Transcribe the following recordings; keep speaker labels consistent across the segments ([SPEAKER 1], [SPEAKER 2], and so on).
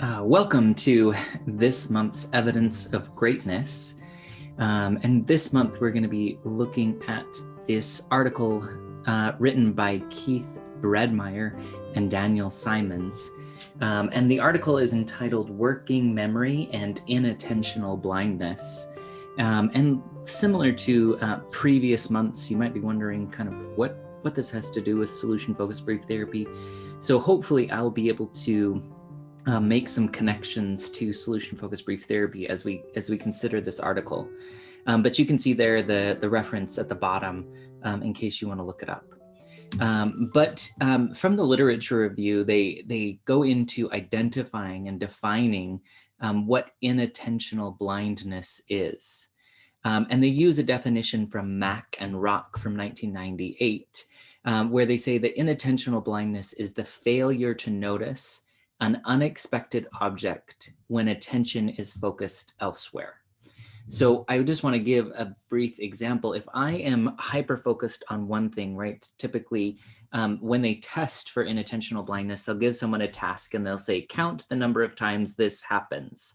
[SPEAKER 1] Welcome to this month's Evidence of Greatness. And this month we're going to be looking at this article written by Keith Bredemeier and Daniel Simons. And the article is entitled Working Memory and Inattentional Blindness. And similar to previous months, you might be wondering kind of what this has to do with solution-focused brief therapy. So hopefully I'll be able to make some connections to solution-focused brief therapy as we consider this article. But you can see there the reference at the bottom in case you want to look it up. But from the literature review, they go into identifying and defining what inattentional blindness is. And they use a definition from Mack and Rock from 1998, where they say that inattentional blindness is the failure to notice an unexpected object when attention is focused elsewhere. So I just want to give a brief example. If I am hyper-focused on one thing, right? Typically, when they test for inattentional blindness, they'll give someone a task and they'll say, count the number of times this happens.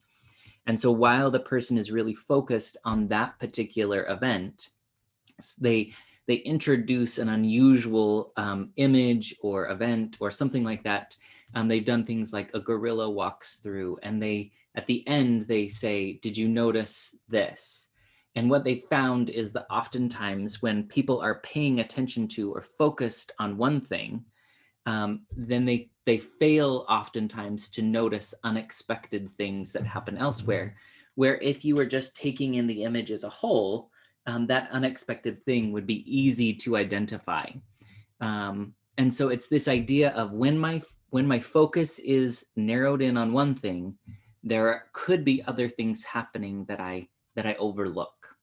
[SPEAKER 1] And so while the person is really focused on that particular event, they introduce an unusual image or event or something like that. They've done things like a gorilla walks through, and at the end they say, did you notice this? And what they found is that oftentimes when people are paying attention to or focused on one thing, then they fail oftentimes to notice unexpected things that happen elsewhere, where if you were just taking in the image as a whole, that unexpected thing would be easy to identify. And so it's this idea of when my focus is narrowed in on one thing, there could be other things happening that I overlook.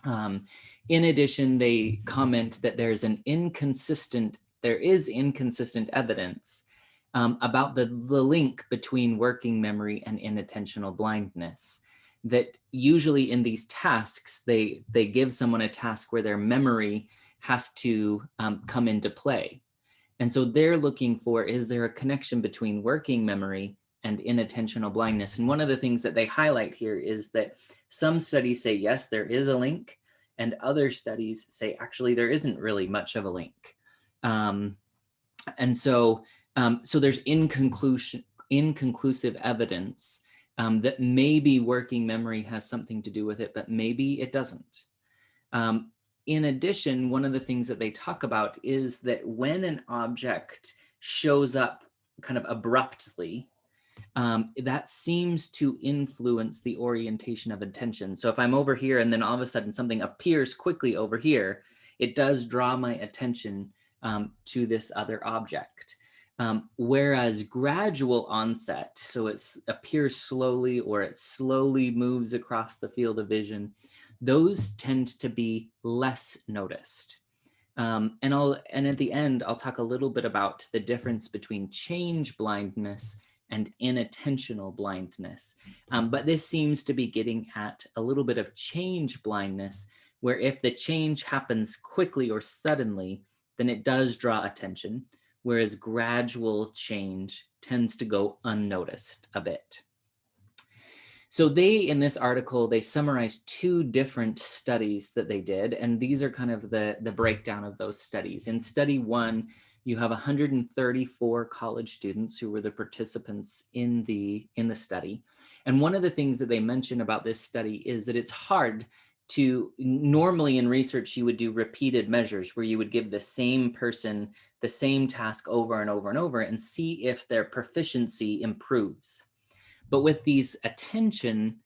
[SPEAKER 1] In addition, they comment that there is inconsistent evidence about the link between working memory and inattentional blindness. That usually in these tasks, they give someone a task where their memory has to come into play. And so they're looking for, is there a connection between working memory and inattentional blindness? And one of the things that they highlight here is that some studies say, yes, there is a link, and other studies say, actually, there isn't really much of a link. And so there's inconclusive evidence that maybe working memory has something to do with it, but maybe it doesn't. In addition, one of the things that they talk about is that when an object shows up kind of abruptly, that seems to influence the orientation of attention. So if I'm over here and then all of a sudden something appears quickly over here, it does draw my attention to this other object. Whereas gradual onset, so it appears slowly or it slowly moves across the field of vision, those tend to be less noticed. And at the end, I'll talk a little bit about the difference between change blindness and inattentional blindness. But this seems to be getting at a little bit of change blindness, where if the change happens quickly or suddenly, then it does draw attention, whereas gradual change tends to go unnoticed a bit. So in this article, they summarized two different studies that they did, and these are kind of the breakdown of those studies. In study one, you have 134 college students who were the participants in the study. And one of the things that they mention about this study is that it's hard to, normally in research, you would do repeated measures where you would give the same person the same task over and over and over and see if their proficiency improves. But with these attention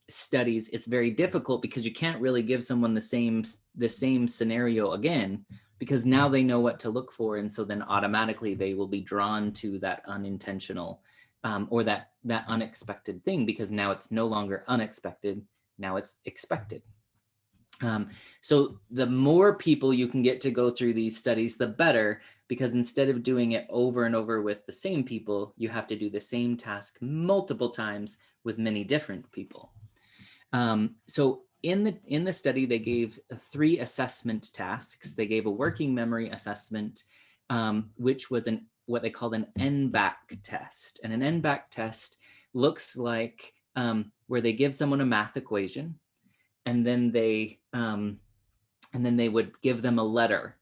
[SPEAKER 1] studies, it's very difficult because you can't really give someone the same scenario again, because now they know what to look for. And so then automatically they will be drawn to that unintentional or that unexpected thing, because now it's no longer unexpected, now it's expected. So the more people you can get to go through these studies, the better, because instead of doing it over and over with the same people, you have to do the same task multiple times with many different people. So in the study, they gave 3 assessment tasks. They gave a working memory assessment, which was an what they called an NBAC test. And an NBAC test looks like where they give someone a math equation, and then they would give them a letter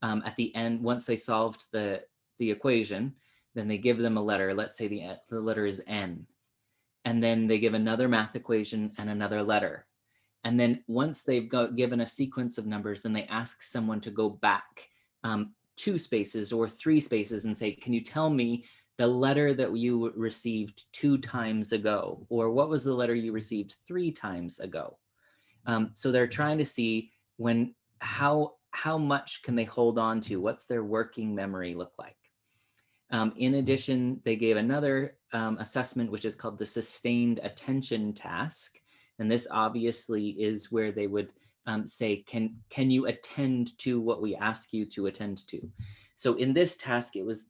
[SPEAKER 1] at the end. Once they solved the equation, then they give them a letter. Let's say the letter is N. And then they give another math equation and another letter. And then once they've given a sequence of numbers, then they ask someone to go back 2 spaces or 3 spaces and say, can you tell me the letter that you received 2 times ago? Or what was the letter you received 3 times ago? So they're trying to see how much can they hold on to? What's their working memory look like? In addition, they gave another assessment, which is called the sustained attention task. And this obviously is where they would say, can you attend to what we ask you to attend to? So in this task, it was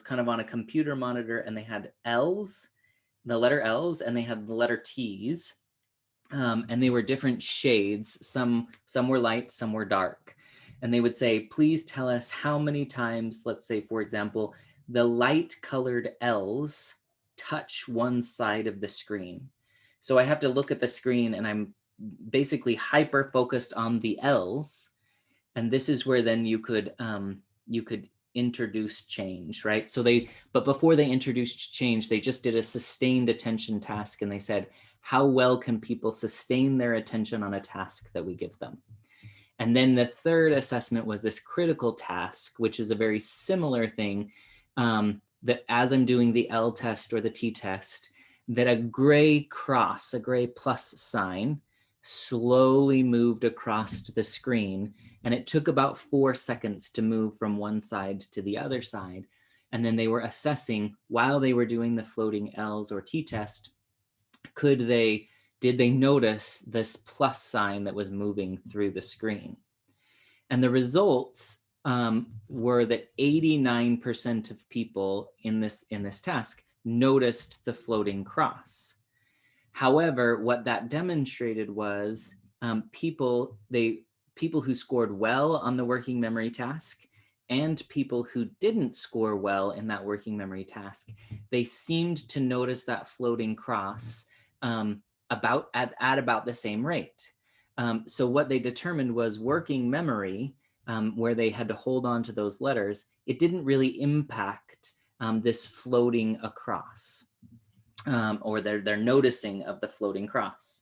[SPEAKER 1] kind of on a computer monitor, and they had L's, the letter L's, and they had the letter T's. And they were different shades. Some were light, some were dark. And they would say, please tell us how many times, let's say, for example, the light colored L's touch one side of the screen. So I have to look at the screen, and I'm basically hyper focused on the L's. And this is where then you could introduce change, right? But before they introduced change, they just did a sustained attention task, and they said, how well can people sustain their attention on a task that we give them? And then the third assessment was this critical task, which is a very similar thing, that as I'm doing the L test or the T test, that a gray cross, a gray plus sign, slowly moved across the screen. And it took about 4 seconds to move from one side to the other side. And then they were assessing, while they were doing the floating L's or T test, did they notice this plus sign that was moving through the screen? And the results were that 89% of people in this task noticed the floating cross. However, what that demonstrated was people who scored well on the working memory task and people who didn't score well in that working memory task, they seemed to notice that floating cross at about the same rate. So what they determined was working memory, where they had to hold on to those letters, it didn't really impact this floating across, or their noticing of the floating cross.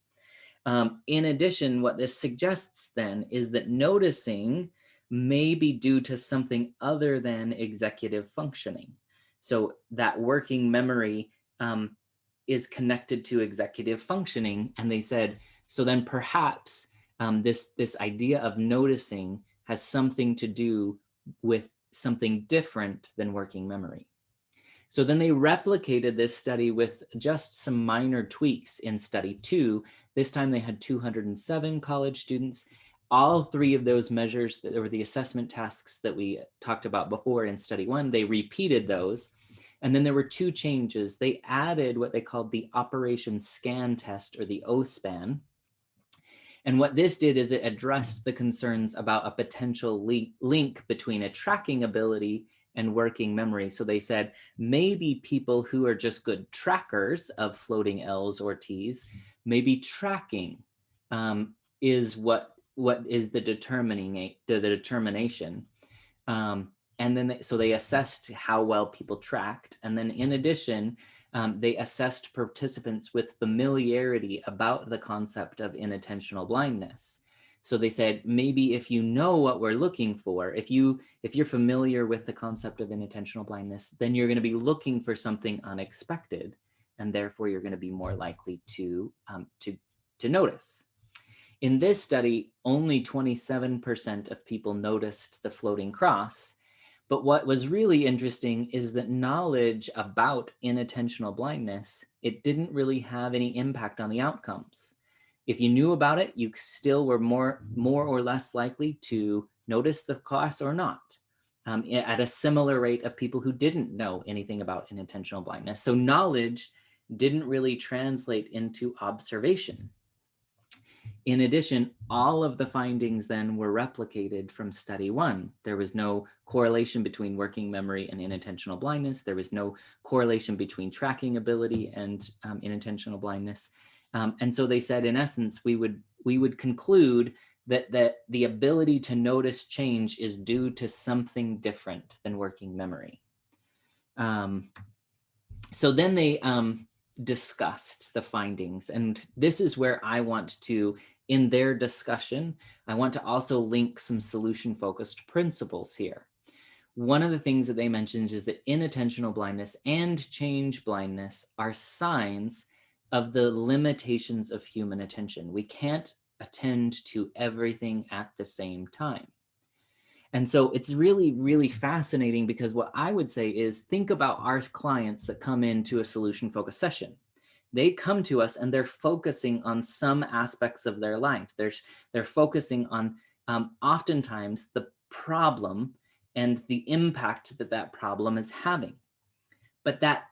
[SPEAKER 1] In addition, what this suggests then is that noticing may be due to something other than executive functioning. So that working memory is connected to executive functioning. And they said, so then perhaps this idea of noticing has something to do with something different than working memory. So then they replicated this study with just some minor tweaks in study 2. This time they had 207 college students. All 3 of those measures, that were the assessment tasks that we talked about before in study 1, they repeated those. And then there were 2 changes. They added what they called the Operation Scan Test, or the OSPAN. And what this did is it addressed the concerns about a potential link between a tracking ability and working memory. So they said, maybe people who are just good trackers of floating L's or T's, maybe tracking is what is the determination. And then so they assessed how well people tracked. And then in addition, they assessed participants with familiarity about the concept of inattentional blindness. So they said, maybe if you know what we're looking for, if you're familiar with the concept of inattentional blindness, then you're going to be looking for something unexpected, and therefore you're going to be more likely to notice. In this study, only 27% of people noticed the floating cross. But what was really interesting is that knowledge about inattentional blindness, it didn't really have any impact on the outcomes. If you knew about it, you still were more or less likely to notice the cross or not, at a similar rate of people who didn't know anything about inattentional blindness. So knowledge didn't really translate into observation. In addition, all of the findings then were replicated from study 1. There was no correlation between working memory and inattentional blindness. There was no correlation between tracking ability and inattentional blindness. And so they said, in essence, we would conclude that the ability to notice change is due to something different than working memory. So then they discussed the findings, and this is where I want to, in their discussion, I want to also link some solution-focused principles here. One of the things that they mentioned is that inattentional blindness and change blindness are signs of the limitations of human attention. We can't attend to everything at the same time. And so it's really, really fascinating, because what I would say is, think about our clients that come into a solution-focused session. They come to us and they're focusing on some aspects of their lives. They're focusing on oftentimes the problem and the impact that that problem is having. But that,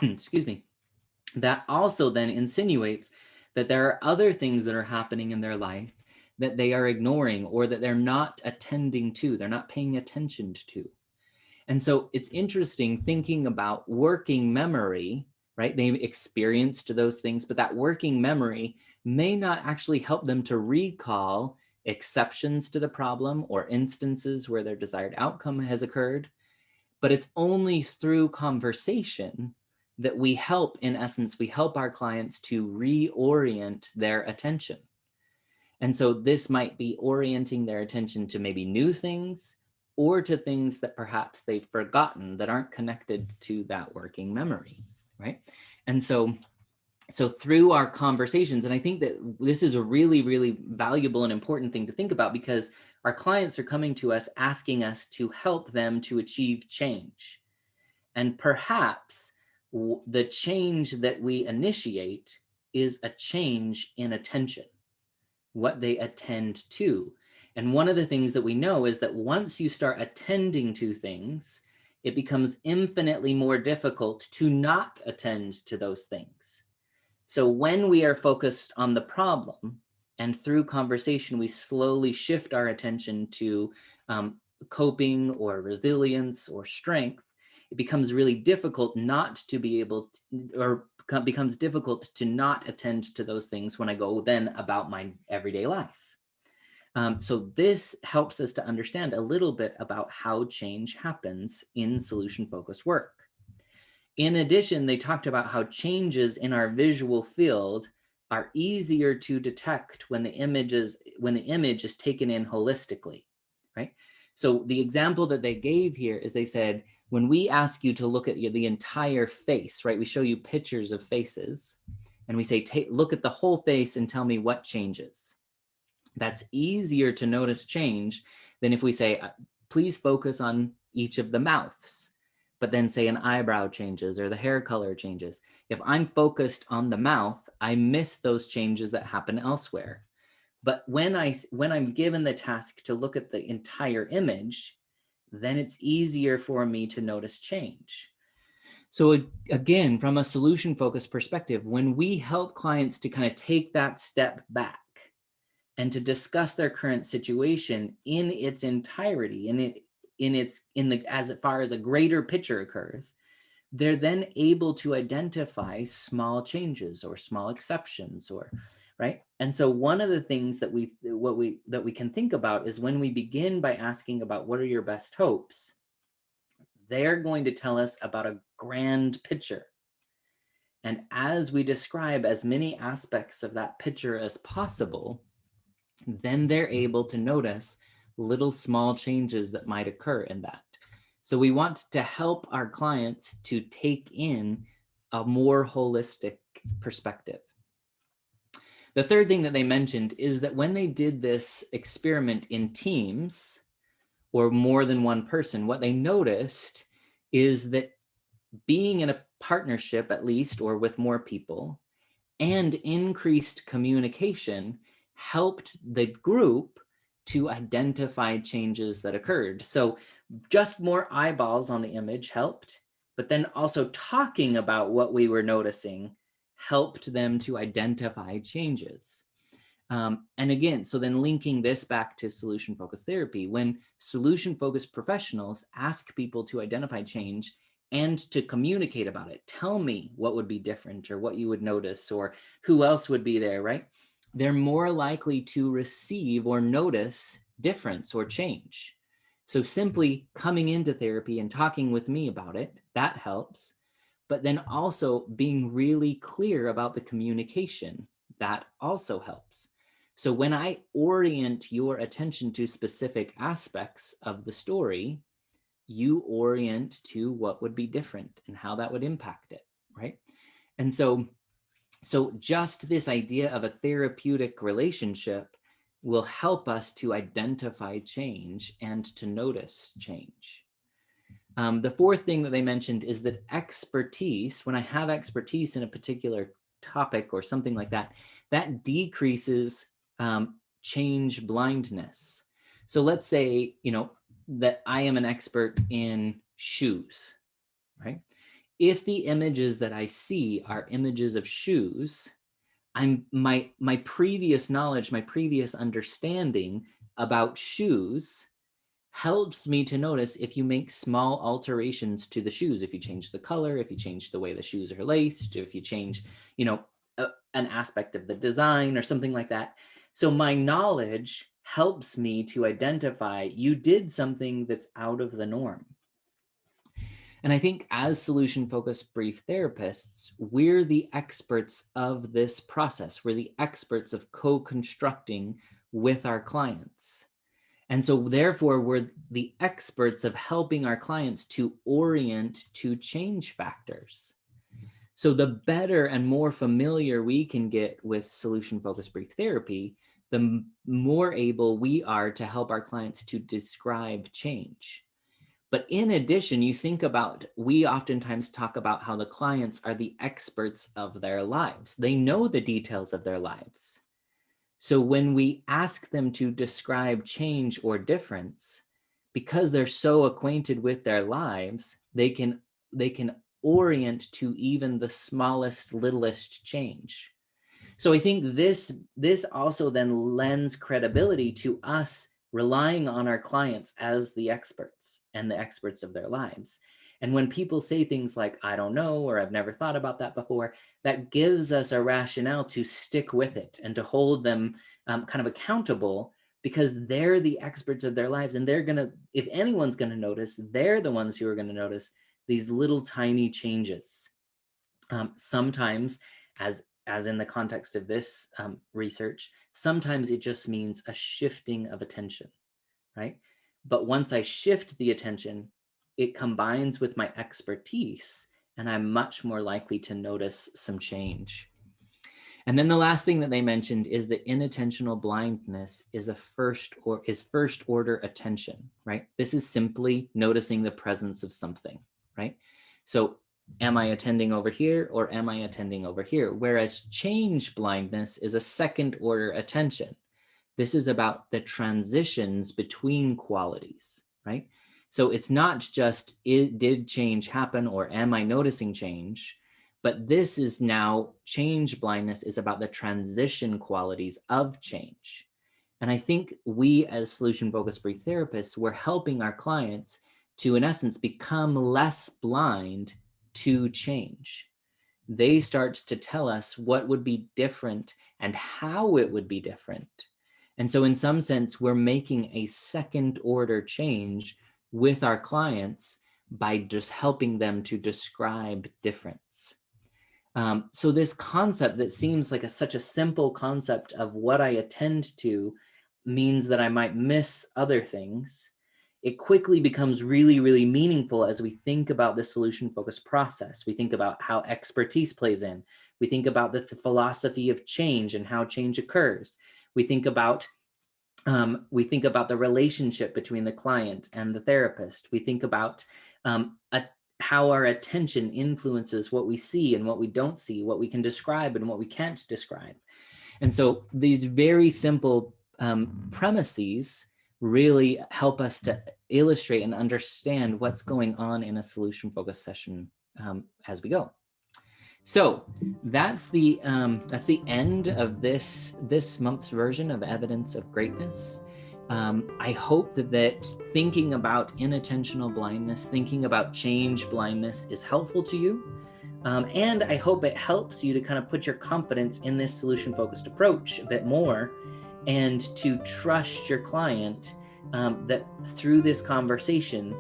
[SPEAKER 1] excuse me, that also then insinuates that there are other things that are happening in their life that they are ignoring, or that they're not attending to, they're not paying attention to. And so it's interesting thinking about working memory, right? They experienced those things, but that working memory may not actually help them to recall exceptions to the problem or instances where their desired outcome has occurred. But it's only through conversation that we help, in essence, we help our clients to reorient their attention. And so this might be orienting their attention to maybe new things, or to things that perhaps they've forgotten that aren't connected to that working memory, right? And so through our conversations, and I think that this is a really, really valuable and important thing to think about, because our clients are coming to us asking us to help them to achieve change. And perhaps the change that we initiate is a change in attention, what they attend to. And one of the things that we know is that once you start attending to things, it becomes infinitely more difficult to not attend to those things. So when we are focused on the problem, and through conversation, we slowly shift our attention to coping or resilience or strength, it becomes really difficult not to be able to, or becomes difficult to not attend to those things when I go then about my everyday life. So this helps us to understand a little bit about how change happens in solution-focused work. In addition, they talked about how changes in our visual field are easier to detect when the image is taken in holistically, right? So the example that they gave here is, they said, when we ask you to look at the entire face, right? We show you pictures of faces and we say, look at the whole face and tell me what changes. That's easier to notice change than if we say, please focus on each of the mouths, but then say an eyebrow changes or the hair color changes. If I'm focused on the mouth, I miss those changes that happen elsewhere. But when I'm given the task to look at the entire image, then it's easier for me to notice change. So again, from a solution-focused perspective, when we help clients to kind of take that step back and to discuss their current situation in its entirety, as far as a greater picture occurs, they're then able to identify small changes or small exceptions, or right. And so one of the things that we can think about is, when we begin by asking about what are your best hopes, they're going to tell us about a grand picture. And as we describe as many aspects of that picture as possible, then they're able to notice little small changes that might occur in that. So we want to help our clients to take in a more holistic perspective. The third thing that they mentioned is that when they did this experiment in teams or more than one person, what they noticed is that being in a partnership, at least, or with more people, and increased communication helped the group to identify changes that occurred. So just more eyeballs on the image helped, but then also talking about what we were noticing helped them to identify changes. And again, so then linking this back to solution-focused therapy, when solution-focused professionals ask people to identify change and to communicate about it, tell me what would be different or what you would notice or who else would be there, right? They're more likely to receive or notice difference or change. So simply coming into therapy and talking with me about it, that helps. But then also being really clear about the communication, that also helps. So when I orient your attention to specific aspects of the story, you orient to what would be different and how that would impact it, right? And so just this idea of a therapeutic relationship will help us to identify change and to notice change. The fourth thing that they mentioned is that expertise, when I have expertise in a particular topic or something like that, that decreases change blindness. So let's say, that I am an expert in shoes, right? If the images that I see are images of shoes, my previous knowledge, my previous understanding about shoes helps me to notice if you make small alterations to the shoes, if you change the color, if you change the way the shoes are laced, if you change, an aspect of the design or something like that. So my knowledge helps me to identify you did something that's out of the norm. And I think as solution-focused brief therapists, we're the experts of this process. We're the experts of co-constructing with our clients. And so therefore, we're the experts of helping our clients to orient to change factors. So the better and more familiar we can get with solution-focused brief therapy, the more able we are to help our clients to describe change. But in addition, you think about, we oftentimes talk about how the clients are the experts of their lives. They know the details of their lives. So when we ask them to describe change or difference, because they're so acquainted with their lives, they can orient to even the smallest, littlest change. So I think this also then lends credibility to us relying on our clients as the experts and the experts of their lives. And when people say things like, I don't know, or I've never thought about that before, that gives us a rationale to stick with it and to hold them kind of accountable, because they're the experts of their lives. And they're gonna, if anyone's gonna notice, they're the ones who are gonna notice these little tiny changes. Sometimes, as in the context of this research, sometimes it just means a shifting of attention, right? But once I shift the attention, it combines with my expertise, and I'm much more likely to notice some change. And then the last thing that they mentioned is that inattentional blindness is first order attention, right? This is simply noticing the presence of something, right? So am I attending over here or am I attending over here? Whereas change blindness is a second order attention. This is about the transitions between qualities, right? So it's not just, did change happen or am I noticing change? But this is now, change blindness is about the transition qualities of change. And I think we as solution-focused brief therapists, we're helping our clients to, in essence, become less blind to change. They start to tell us what would be different and how it would be different. And so in some sense, we're making a second order change with our clients by just helping them to describe difference. So this concept that seems like such a simple concept of what I attend to means that I might miss other things. It quickly becomes really, really meaningful as we think about the solution-focused process. We think about how expertise plays in. We think about the philosophy of change and how change occurs. We think about the relationship between the client and the therapist. We think about how our attention influences what we see and what we don't see, what we can describe and what we can't describe. And so these very simple premises really help us to illustrate and understand what's going on in a solution-focused session as we go. So that's the end of this month's version of Evidence of Greatness. I hope that thinking about inattentional blindness, thinking about change blindness is helpful to you. And I hope it helps you to kind of put your confidence in this solution-focused approach a bit more, and to trust your client that through this conversation,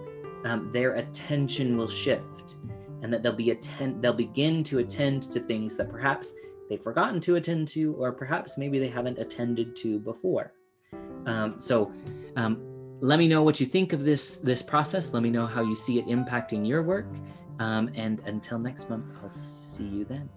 [SPEAKER 1] their attention will shift, and that they'll begin to attend to things that perhaps they've forgotten to attend to, or perhaps maybe they haven't attended to before. So let me know what you think of this process. Let me know how you see it impacting your work. And until next month, I'll see you then.